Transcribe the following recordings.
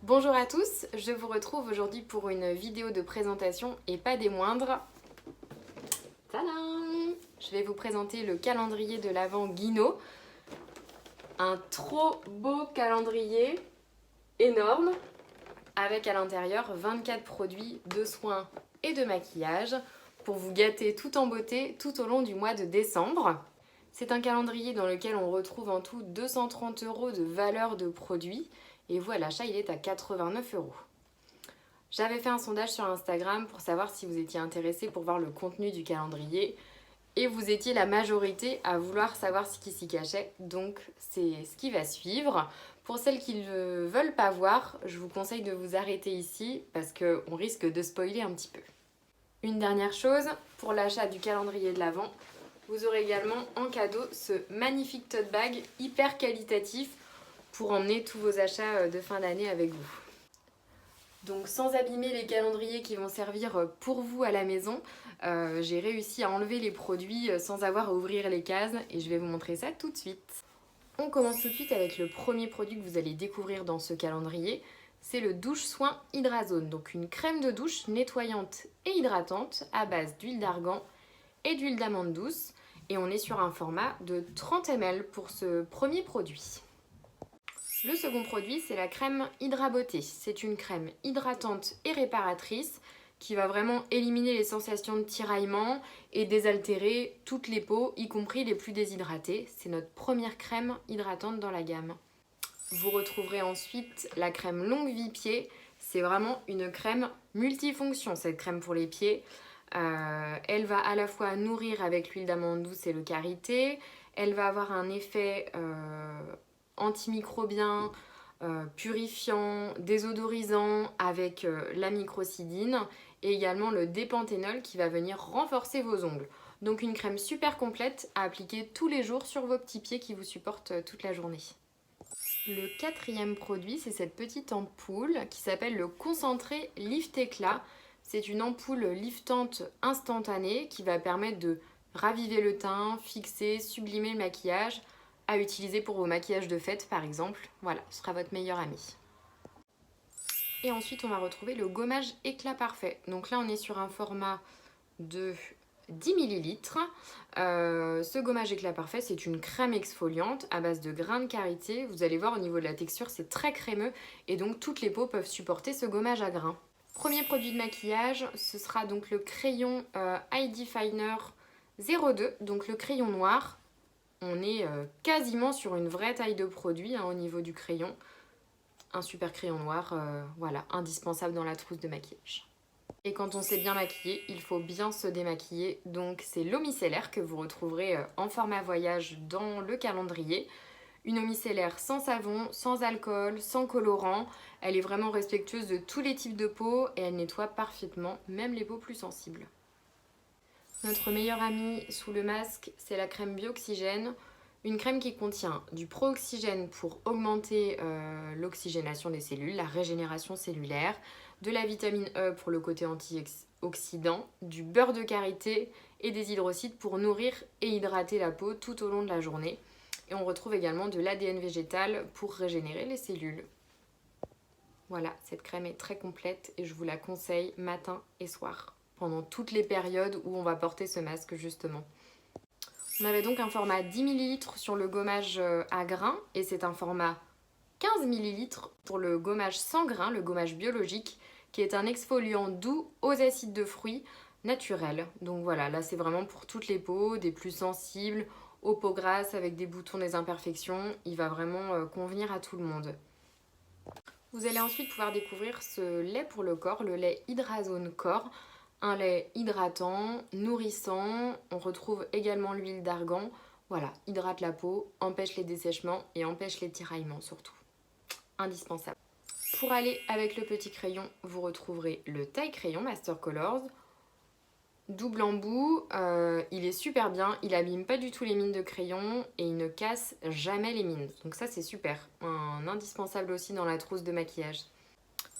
Bonjour à tous, je vous retrouve aujourd'hui pour une vidéo de présentation et pas des moindres. Tadam! Je vais vous présenter le calendrier de l'Avent Guino. Un trop beau calendrier, énorme, avec à l'intérieur 24 produits de soins et de maquillage pour vous gâter tout en beauté tout au long du mois de décembre. C'est un calendrier dans lequel on retrouve en tout 230 € de valeur de produits et vous à l'achat il est à 89 €. J'avais fait un sondage sur Instagram pour savoir si vous étiez intéressés pour voir le contenu du calendrier et vous étiez la majorité à vouloir savoir ce qui s'y cachait, donc c'est ce qui va suivre. Pour celles qui ne veulent pas voir, je vous conseille de vous arrêter ici parce qu'on risque de spoiler un petit peu. Une dernière chose, pour l'achat du calendrier de l'Avent, vous aurez également en cadeau ce magnifique tote bag hyper qualitatif pour emmener tous vos achats de fin d'année avec vous. Donc sans abîmer les calendriers qui vont servir pour vous à la maison, j'ai réussi à enlever les produits sans avoir à ouvrir les cases et je vais vous montrer ça tout de suite. On commence tout de suite avec le premier produit que vous allez découvrir dans ce calendrier. C'est le Douche Soin Hydrazone, donc une crème de douche nettoyante et hydratante à base d'huile d'argan et d'huile d'amande douce. Et on est sur un format de 30 ml pour ce premier produit. Le second produit, c'est la crème Hydra Beauté. C'est une crème hydratante et réparatrice qui va vraiment éliminer les sensations de tiraillement et désaltérer toutes les peaux, y compris les plus déshydratées. C'est notre première crème hydratante dans la gamme. Vous retrouverez ensuite la crème Longue Vie Pieds. C'est vraiment une crème multifonction, cette crème pour les pieds. Elle va à la fois nourrir avec l'huile d'amande douce et le karité. Elle va avoir un effet antimicrobien, purifiant, désodorisant avec la microcidine et également le dépanthénol qui va venir renforcer vos ongles. Donc une crème super complète à appliquer tous les jours sur vos petits pieds qui vous supportent toute la journée. Le quatrième produit, c'est cette petite ampoule qui s'appelle le concentré Lift Éclat. C'est une ampoule liftante instantanée qui va permettre de raviver le teint, fixer, sublimer le maquillage, à utiliser pour vos maquillages de fête par exemple. Voilà, ce sera votre meilleur ami. Et ensuite, on va retrouver le gommage éclat parfait. Donc là, on est sur un format de 10 ml. Ce gommage éclat parfait, c'est une crème exfoliante à base de grains de karité. Vous allez voir au niveau de la texture, c'est très crémeux et donc toutes les peaux peuvent supporter ce gommage à grains. Premier produit de maquillage, ce sera donc le crayon Eye Definer 02, donc le crayon noir. On est quasiment sur une vraie taille de produit au niveau du crayon. Un super crayon noir, voilà, indispensable dans la trousse de maquillage. Et quand on s'est bien maquillé, il faut bien se démaquiller. Donc c'est l'eau micellaire que vous retrouverez en format voyage dans le calendrier. Une eau micellaire sans savon, sans alcool, sans colorant. Elle est vraiment respectueuse de tous les types de peau et elle nettoie parfaitement, même les peaux plus sensibles. Notre meilleur ami sous le masque, c'est la crème Bioxygène. Une crème qui contient du pro-oxygène pour augmenter l'oxygénation des cellules, la régénération cellulaire, de la vitamine E pour le côté antioxydant, du beurre de karité et des hydrosides pour nourrir et hydrater la peau tout au long de la journée. Et on retrouve également de l'ADN végétal pour régénérer les cellules. Voilà, cette crème est très complète et je vous la conseille matin et soir, pendant toutes les périodes où on va porter ce masque justement. On avait donc un format 10 ml sur le gommage à grains et c'est un format 15 ml pour le gommage sans grains, le gommage biologique, qui est un exfoliant doux aux acides de fruits naturels. Donc voilà, là c'est vraiment pour toutes les peaux, des plus sensibles, aux peaux grasses avec des boutons, des imperfections. Il va vraiment convenir à tout le monde. Vous allez ensuite pouvoir découvrir ce lait pour le corps, le lait Hydrazone Corps. Un lait hydratant, nourrissant. On retrouve également l'huile d'argan. Voilà, hydrate la peau, empêche les dessèchements et empêche les tiraillements surtout. Indispensable. Pour aller avec le petit crayon, vous retrouverez le taille crayon Master Colors. Double embout, il est super bien, il abîme pas du tout les mines de crayon et il ne casse jamais les mines. Donc ça c'est super, un indispensable aussi dans la trousse de maquillage.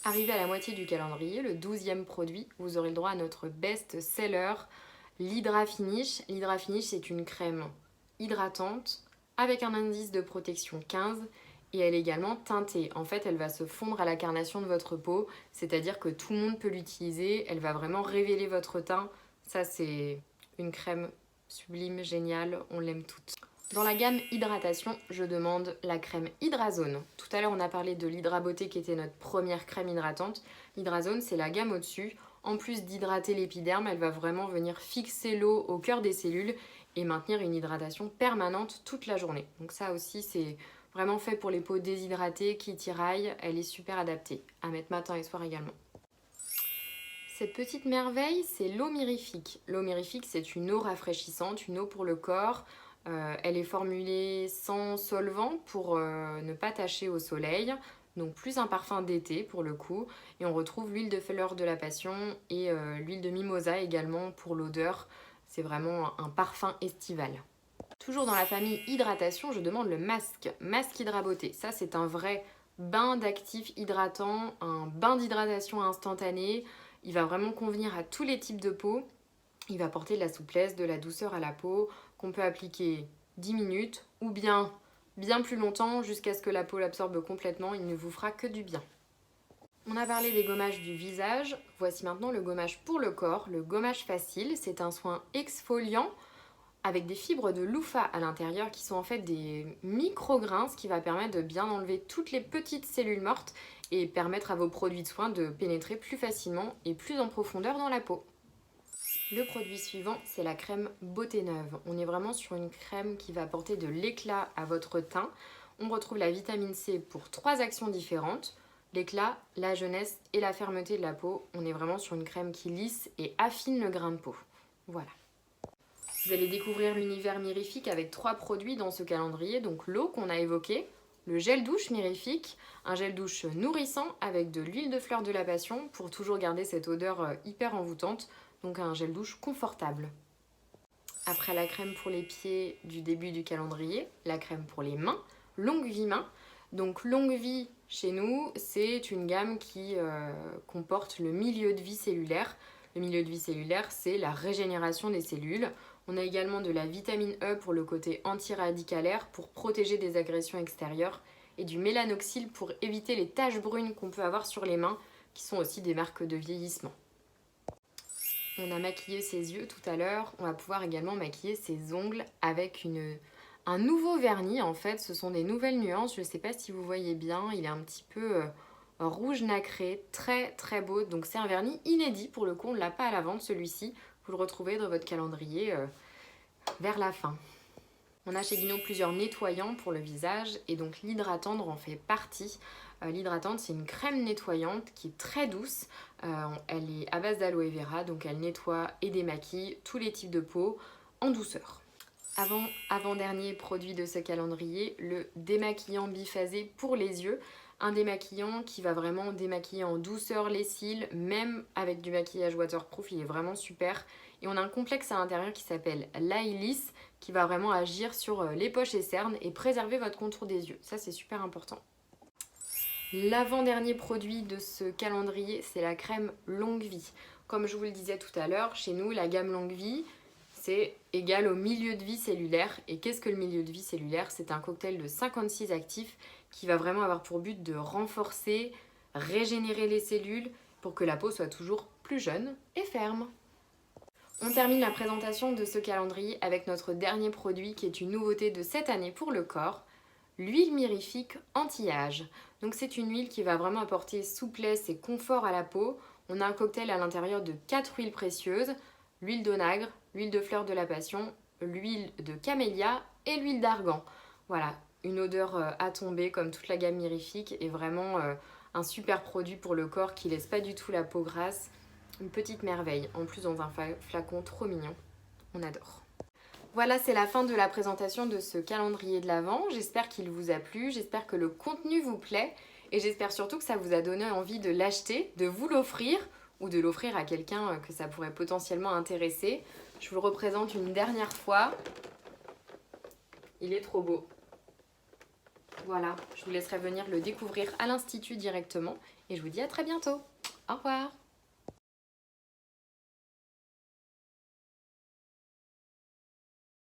Arrivé à la moitié du calendrier, le 12e produit, vous aurez le droit à notre best-seller, l'Hydra Finish. L'Hydra Finish, c'est une crème hydratante avec un indice de protection 15 et elle est également teintée. En fait, elle va se fondre à la carnation de votre peau, c'est-à-dire que tout le monde peut l'utiliser. Elle va vraiment révéler votre teint. Ça, c'est une crème sublime, géniale, on l'aime toutes. Dans la gamme hydratation, je demande la crème Hydrazone. Tout à l'heure, on a parlé de l'Hydra Beauté qui était notre première crème hydratante. L'Hydrazone, c'est la gamme au-dessus. En plus d'hydrater l'épiderme, elle va vraiment venir fixer l'eau au cœur des cellules et maintenir une hydratation permanente toute la journée. Donc ça aussi, c'est vraiment fait pour les peaux déshydratées qui tiraillent. Elle est super adaptée à mettre matin et soir également. Cette petite merveille, c'est l'eau mirifique. L'eau mirifique, c'est une eau rafraîchissante, une eau pour le corps. Elle est formulée sans solvant pour ne pas tacher au soleil. Donc plus un parfum d'été pour le coup. Et on retrouve l'huile de fleur de la passion et l'huile de mimosa également pour l'odeur. C'est vraiment un parfum estival. Toujours dans la famille hydratation, je demande le masque. Masque Hydra Beauté. Ça, c'est un vrai bain d'actifs hydratants, un bain d'hydratation instantané. Il va vraiment convenir à tous les types de peau. Il va apporter de la souplesse, de la douceur à la peau, qu'on peut appliquer 10 minutes ou bien plus longtemps jusqu'à ce que la peau l'absorbe complètement. Il ne vous fera que du bien. On a parlé des gommages du visage. Voici maintenant le gommage pour le corps. Le gommage facile, c'est un soin exfoliant avec des fibres de loofah à l'intérieur qui sont en fait des micro-grains, ce qui va permettre de bien enlever toutes les petites cellules mortes et permettre à vos produits de soin de pénétrer plus facilement et plus en profondeur dans la peau. Le produit suivant, c'est la crème Beauté Neuve. On est vraiment sur une crème qui va apporter de l'éclat à votre teint. On retrouve la vitamine C pour 3 actions différentes. L'éclat, la jeunesse et la fermeté de la peau. On est vraiment sur une crème qui lisse et affine le grain de peau. Voilà. Vous allez découvrir l'univers mirifique avec 3 produits dans ce calendrier. Donc l'eau qu'on a évoquée, le gel douche mirifique, un gel douche nourrissant avec de l'huile de fleur de la passion pour toujours garder cette odeur hyper envoûtante. Donc un gel douche confortable. Après la crème pour les pieds du début du calendrier, la crème pour les mains, Longue Vie Main. Donc Longue Vie chez nous, c'est une gamme qui comporte le milieu de vie cellulaire. Le milieu de vie cellulaire, c'est la régénération des cellules. On a également de la vitamine E pour le côté antiradicalaire pour protéger des agressions extérieures et du mélanoxyle pour éviter les taches brunes qu'on peut avoir sur les mains qui sont aussi des marques de vieillissement. On a maquillé ses yeux tout à l'heure, on va pouvoir également maquiller ses ongles avec un nouveau vernis. En fait, ce sont des nouvelles nuances, je ne sais pas si vous voyez bien, il est un petit peu rouge nacré, très très beau. Donc c'est un vernis inédit, pour le coup on ne l'a pas à la vente celui-ci, vous le retrouvez dans votre calendrier vers la fin. On a chez Guinot plusieurs nettoyants pour le visage et donc l'hydratante en fait partie. L'hydratante, c'est une crème nettoyante qui est très douce. Elle est à base d'aloe vera, donc elle nettoie et démaquille tous les types de peau en douceur. Avant-dernier produit de ce calendrier, le démaquillant biphasé pour les yeux. Un démaquillant qui va vraiment démaquiller en douceur les cils, même avec du maquillage waterproof, il est vraiment super. Et on a un complexe à l'intérieur qui s'appelle l'Eyelisse, qui va vraiment agir sur les poches et cernes et préserver votre contour des yeux. Ça, c'est super important. L'avant-dernier produit de ce calendrier, c'est la crème Longue Vie. Comme je vous le disais tout à l'heure, chez nous, la gamme Longue Vie, c'est égal au milieu de vie cellulaire. Et qu'est-ce que le milieu de vie cellulaire? C'est un cocktail de 56 actifs qui va vraiment avoir pour but de renforcer, régénérer les cellules pour que la peau soit toujours plus jeune et ferme. On termine la présentation de ce calendrier avec notre dernier produit qui est une nouveauté de cette année pour le corps, l'huile mirifique anti-âge. Donc c'est une huile qui va vraiment apporter souplesse et confort à la peau. On a un cocktail à l'intérieur de 4 huiles précieuses, l'huile d'onagre, l'huile de fleur de la passion, l'huile de camélia et l'huile d'argan. Voilà, une odeur à tomber comme toute la gamme mirifique et vraiment un super produit pour le corps qui laisse pas du tout la peau grasse. Une petite merveille, en plus dans un flacon trop mignon, on adore. Voilà, c'est la fin de la présentation de ce calendrier de l'Avent. J'espère qu'il vous a plu, j'espère que le contenu vous plaît et j'espère surtout que ça vous a donné envie de l'acheter, de vous l'offrir ou de l'offrir à quelqu'un que ça pourrait potentiellement intéresser. Je vous le représente une dernière fois. Il est trop beau. Voilà, je vous laisserai venir le découvrir à l'Institut directement et je vous dis à très bientôt. Au revoir.